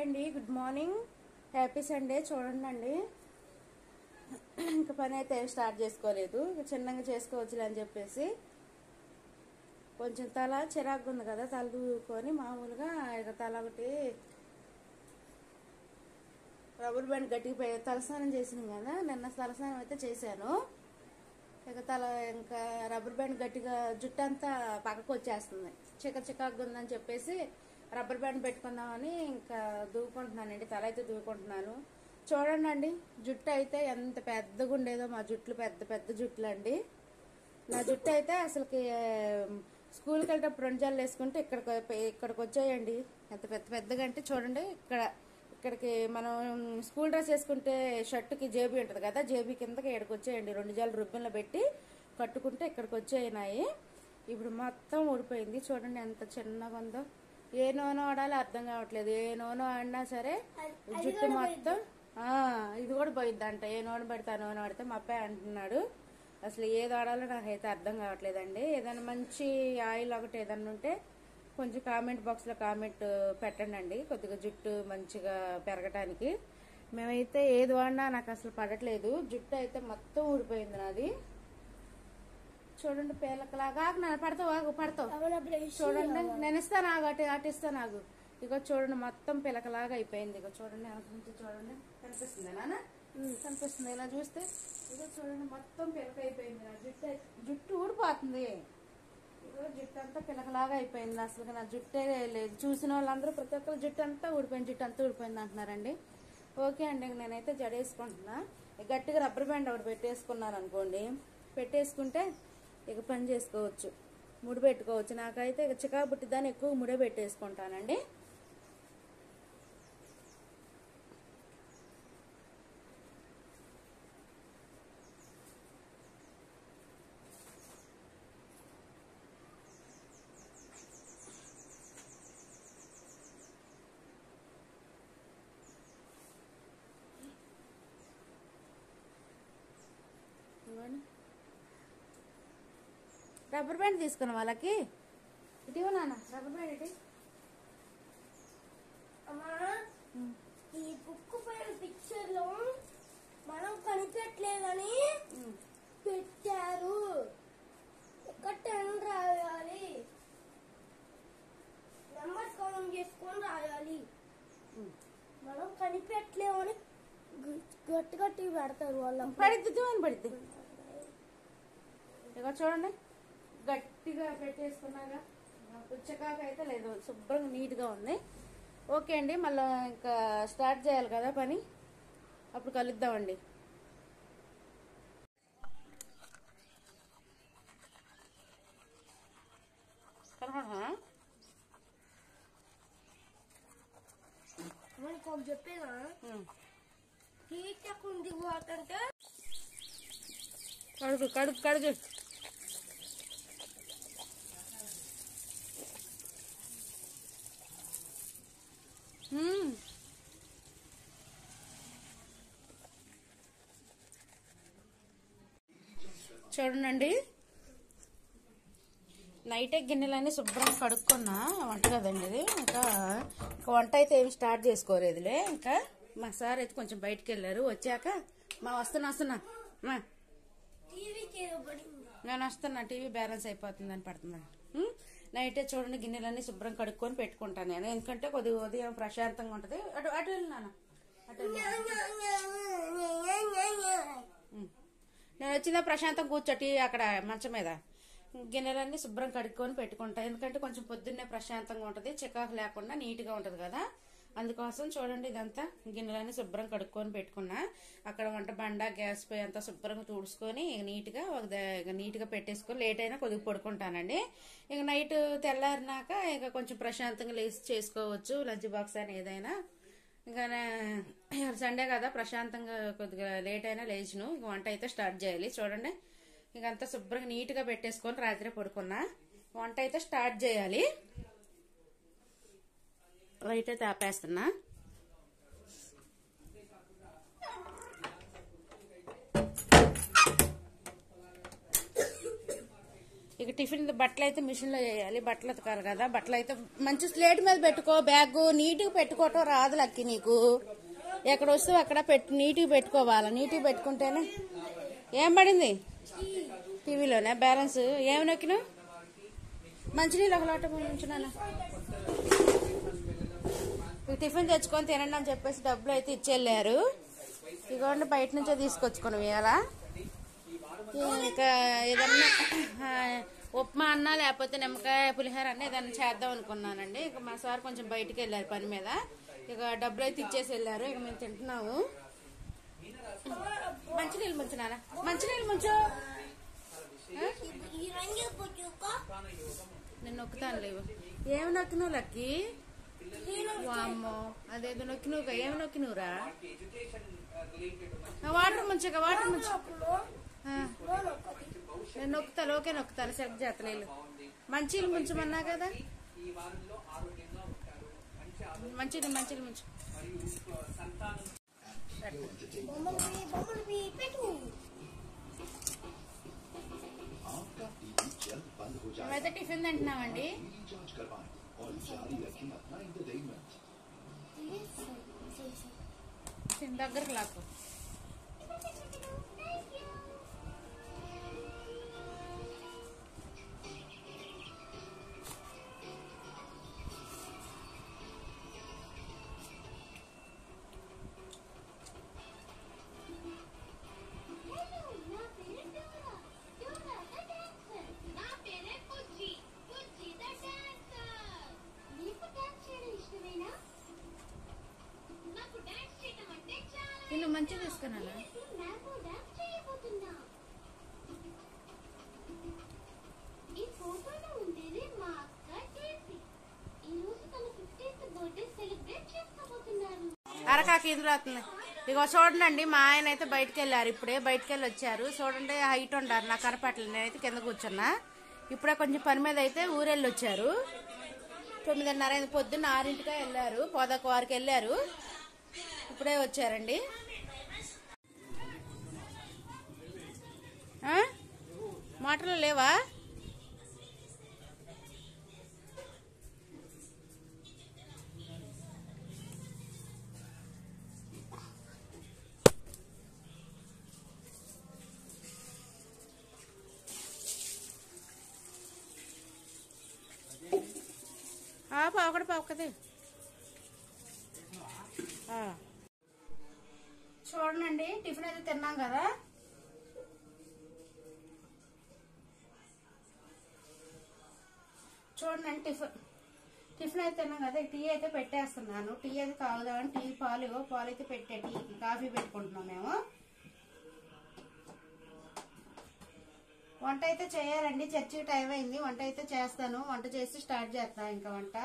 అండి, good morning, happy Sunday. చూడండి, ఇంకా పని అయితే స్టార్ట్ చేసుకోలేదు, చిన్నగా చేసుకోవచ్చులే అని చెప్పేసి కొంచెం తల చిరాకు ఉంది కదా, తల దూకొని మామూలుగా ఇక తల ఒకటి రబ్బర్ బ్యాండ్ గట్టిగా తలస్నానం చేసినాం కదా, నిన్న తలస్నానం అయితే చేశాను. ఇక ఇంకా రబ్బర్ బ్యాండ్ గట్టిగా జుట్టు అంతా పక్కకు వచ్చేస్తుంది, చికాకు ఉందని చెప్పేసి రబ్బర్ బ్యాండ్ పెట్టుకుందామని ఇంకా దూకుంటున్నానండి, తల అయితే దూకుంటున్నాను. చూడండి, జుట్టు అయితే ఎంత పెద్దగా ఉండేదో, మా జుట్లు పెద్ద పెద్ద జుట్లు అండి. నా జుట్టు అయితే అసలుకి స్కూల్కి వెళ్ళేటప్పుడు 2 జడలు వేసుకుంటే ఇక్కడికి వచ్చాయండి. ఎంత పెద్ద పెద్దగా అంటే చూడండి, ఇక్కడికి మనం స్కూల్ డ్రెస్ వేసుకుంటే షర్టుకి జేబీ ఉంటుంది కదా, జేబీ కిందకి ఇక్కడికి వచ్చాయండి. 2 జడలు రుబ్బిన్లో పెట్టి కట్టుకుంటే ఇక్కడికి వచ్చాయినాయి. ఇప్పుడు మొత్తం ఊడిపోయింది. చూడండి ఎంత చిన్నగా ఉందో. ఏ నూనె వాడాలో అర్థం కావట్లేదు. ఏ నూనె వాడినా సరే జుట్టు మొత్తం ఇది కూడా పోయిద్దంట. ఏ నూనె పెడితే ఆ నూనె వాడితే మా అబ్బాయి అంటున్నాడు. అసలు ఏది వాడాలో నాకైతే అర్థం కావట్లేదండి. ఏదైనా మంచి ఆయిల్ ఒకటి ఏదన్నా ఉంటే కొంచెం కామెంట్ బాక్స్లో కామెంట్ పెట్టండి అండి, కొద్దిగా జుట్టు మంచిగా పెరగటానికి. మేమైతే ఏది వాడినా నాకు అసలు పడట్లేదు, జుట్టు అయితే మొత్తం ఊడిపోయింది నాది. చూడండి, పేలకలాగా పడతావు. చూడండి, నేను ఇస్తాను అటు ఇస్తాను నాకు. ఇగో చూడండి, మొత్తం పిలకలాగా అయిపోయింది. ఇగో చూడండి, వెనక నుంచి చూడండి, కనిపిస్తుంది నాన్న, కనిపిస్తుంది. ఇలా చూస్తే ఇగో చూడండి, మొత్తం పిలక అయిపోయింది. నా జుట్టు ఊడిపోతుంది. ఇగో జుట్టు అంతా పిలకలాగా అయిపోయింది. అసలు నా జుట్టే లేదు. చూసిన వాళ్ళందరూ ప్రతి ఒక్కరు జుట్టు అంతా ఊడిపోయింది అంటున్నారండి. ఓకే అండి, నేనైతే జడేసుకుంటున్నా. గట్టిగా రబ్బర్ బ్యాండ్ ఒకటి పెట్టేసుకున్నాను అనుకోండి, పెట్టేసుకుంటే ఇక పని చేసుకోవచ్చు, ముడి పెట్టుకోవచ్చు. నాకైతే ఇక చికాకు పుట్టిద్దాన్ని ఎక్కువ ముడి పెట్టేసుకుంటానండి. రబ్బర్ బ్యాండ్ తీసుకున్నాం వాళ్ళకి. ఇటీవ నాన్న రబ్బర్ బ్యాండ్ ఇటీ. ఈ బుక్ పైన పిక్చర్ లో మనం కనిపెట్టలేదని పెట్టారు. ఇక్కడ 10 రాయాలి, నెంబర్స్ కౌంట్ చేసుకొని రాయాలి. మనం కనిపెట్టలేమని గట్టి గట్టి పెడతారు వాళ్ళు. పడిద్ది. ఇక చూడండి, గట్టిగా పెట్టేసుకున్నాగా, పుచ్చకాక అయితే లేదు, శుభ్రంగా నీట్గా ఉంది. ఓకే అండి, మళ్ళీ ఇంకా స్టార్ట్ చేయాలి కదా పని, అప్పుడు కలుద్దామండి. చెప్పేదా కుంది పోతుంటే కడుగు. చూడండి, నైటే గిన్నెలన్నీ శుభ్రంగా కడుక్కున్నా. వంట కదండి ఇది. ఇంకా వంట అయితే ఏమి స్టార్ట్ చేసుకోలేదులే. ఇంకా మా సార్ అయితే కొంచెం బయటకు వెళ్ళారు. వచ్చాక వస్తున్నా నేను వస్తున్నా, టీవీ బ్యాలెన్స్ అయిపోతుందని పడుతున్నాను. నైటే చూడండి, గిన్నెలన్నీ శుభ్రం కడుక్కొని పెట్టుకుంటాను నేను, ఎందుకంటే కొద్దిగా ఉదయం ప్రశాంతంగా ఉంటుంది. అటు వెళ్ళినాను, నేను వచ్చిందా ప్రశాంతం కూర్చోటి అక్కడ మంచం మీద గిన్నెలన్నీ శుభ్రం కడుక్కొని పెట్టుకుంటాను. ఎందుకంటే కొంచెం పొద్దున్నే ప్రశాంతంగా ఉంటుంది, చికాకు లేకుండా నీట్గా ఉంటుంది కదా, అందుకోసం. చూడండి, ఇదంతా గిన్నెలన్నీ శుభ్రం కడుక్కొని పెట్టుకున్నా. అక్కడ వంట బండ గ్యాస్ పొయ్యి అంతా శుభ్రంగా తుడుచుకొని నీట్గా పెట్టేసుకొని లేట్ అయినా కొద్దిగా పడుకుంటానండి. ఇక నైట్ తెల్లారినాక ఇక కొంచెం ప్రశాంతంగా లేచి చేసుకోవచ్చు, లంచ్ బాక్స్ అని ఏదైనా. ఇంకా సండే కదా, ప్రశాంతంగా కొద్దిగా లేట్ అయినా లేచును. ఇక వంట అయితే స్టార్ట్ చేయాలి. చూడండి, ఇక అంతా శుభ్రంగా నీట్గా పెట్టేసుకొని రాత్రి పడుకున్నా. వంట అయితే స్టార్ట్ చేయాలి. లైట్ అయితే ఆపేస్తున్నా. ఇక టిఫిన్ బట్టలు అయితే మిషన్లో వేయాలి, బట్టలు ఉతకాలి కదా. బట్టలు అయితే మంచి స్లేట్ మీద పెట్టుకో, బ్యాగ్ నీట్గా పెట్టుకోవటం రాదు లక్కి నీకు. ఎక్కడ వస్తే అక్కడ నీట్గా పెట్టుకోవాలి, నీట్గా పెట్టుకుంటేనే. ఏం పడింది టీవీలోనే బ్యాలెన్స్? ఏమి నొక్కినా? మంచినీళ్ళు ఒక లోట ఉంచున్నాను. టిఫిన్ తెచ్చుకొని తినండి అని చెప్పేసి డబ్బులు అయితే ఇచ్చెళ్ళారు. ఇదిగోండి బయట నుంచో తీసుకొచ్చుకున్నాం ఇవాళ. ఇంకా ఏదన్నా ఉప్మా అన్నా లేకపోతే నిమ్మకాయ పులిహోర అన్న ఏదన్నా చేద్దాం అనుకున్నానండి. ఇక మా సార్ కొంచెం బయటికి వెళ్ళారు పని మీద, ఇక డబ్బులు అయితే ఇచ్చేసి వెళ్ళారు. ఇక మేము తింటున్నాము. మంచినీళ్ళు ముంచు నాన్న, మంచినీళ్ళు ముంచు. నేను నొక్కుతాను లేవు. ఏమి నొక్కినావు లక్కి? వామ్మో అదేదో నొక్కినవుగా. ఏమి నొక్కినవురా? Water ముంచక, water ముంచు. నేను నొక్కుతాను, ఓకే నొక్కుతాను. సెలెక్ట్ చేస్తలేదు. మంచిలు ముంచమన్నా కదా. మంచిది మంచిలు ముంచు. మేమైతే టిఫిన్ తింటున్నామండి. దగ్గరకు లాక్కు. నిన్ను మంచిగా తీసుకున్నానా? అరకాకి ఎదురు అవుతుంది. ఇగో చూడండి, మా ఆయన అయితే బయటకు వెళ్ళారు. ఇప్పుడే బయటకు వెళ్ళి వచ్చారు. చూడండి హైట్ ఉంటారు, నాకు కనపట్లేదు. నేనైతే కింద కూర్చున్నా. ఇప్పుడే కొంచెం పని మీద అయితే ఊరెళ్ళి వచ్చారు. 9:30 అయింది. పొద్దున్న 6ంటికే వెళ్ళారు, పోదాకు 6కి వెళ్ళారు. ఇప్పుడే వచ్చారండి. మోటార్లు లేవా? పావుకడ పావుకదే. చూడండి టిఫిన్ అయితే తిన్నాం కదా. చూడండి టిఫిన్ అయితే తిన్నాం కదా. టీ అయితే పెట్టేస్తున్నాను. టీ అయితే తాగుదామని టీ పాలు అయితే పెట్టే, టీకి కాఫీ పెట్టుకుంటున్నాం మేము. వంట అయితే చేయాలండి, చర్చికి టైం అయింది. వంట అయితే చేస్తాను, వంట చేసి స్టార్ట్ చేస్తాను ఇంకా వంట.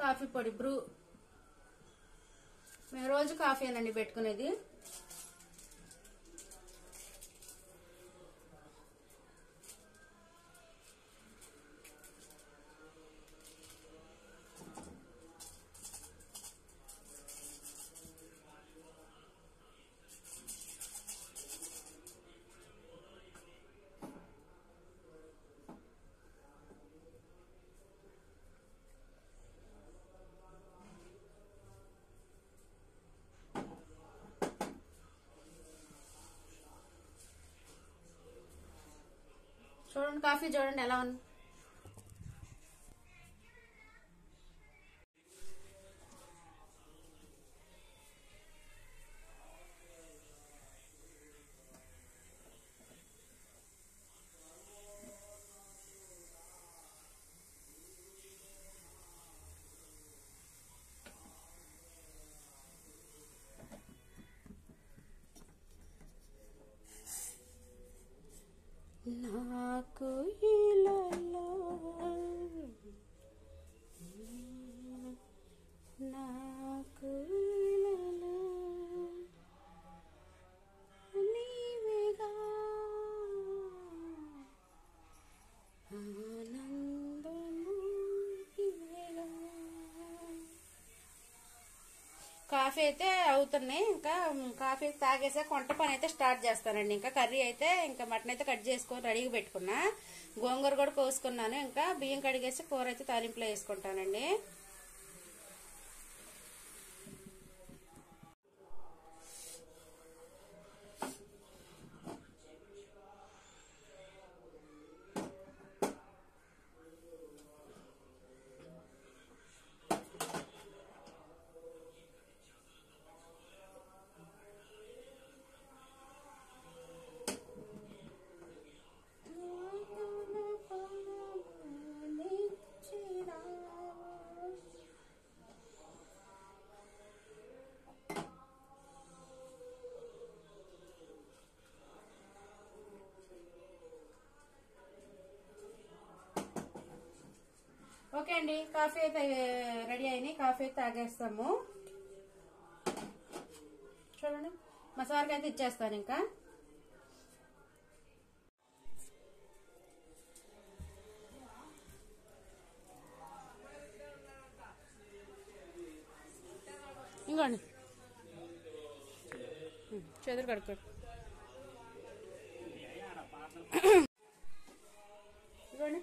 కాఫీ పొడి బ్రూ. మేము రోజు కాఫీ అనండి పెట్టుకునేది. చూడండి కాఫీ చూడండి ఎలా ఉంది. నాకు ఇలాలో నాకు ఇలాలో నీవేగా ఆనందము నీవేగా. కాఫీ అయితే అవుతున్నాయి. ఇంకా కాఫీ తాగేసా వంట పని అయితే స్టార్ట్ చేస్తానండి. ఇంకా కర్రీ అయితే ఇంకా మటన్ అయితే కట్ చేసుకొని రెడీగా పెట్టుకున్నా. గోంగూర కూడా కోసుకున్నాను. ఇంకా బియ్యం కడిగేసి కూర అయితే తాలింపులో వేసుకుంటానండి. ఓకే అండి, కాఫీ అయితే రెడీ అయినాయి. కాఫీ అయితే తాగేస్తాము. చూడండి, మా సార్కి అయితే ఇచ్చేస్తాను. ఇంకా ఇంకోండి చేతులు కడుక్కోండి. ఇవ్వండి.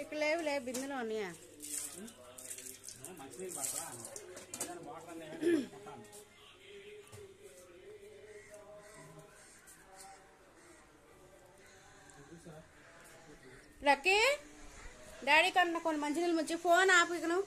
ఇక్కడ లేవులే, బిందులో ఉన్నాయా? లక్కీ డాడీ కన్నా కొన్ని మంచినీళ్ళు ముంచి ఫోన్ ఆపు. ఇకను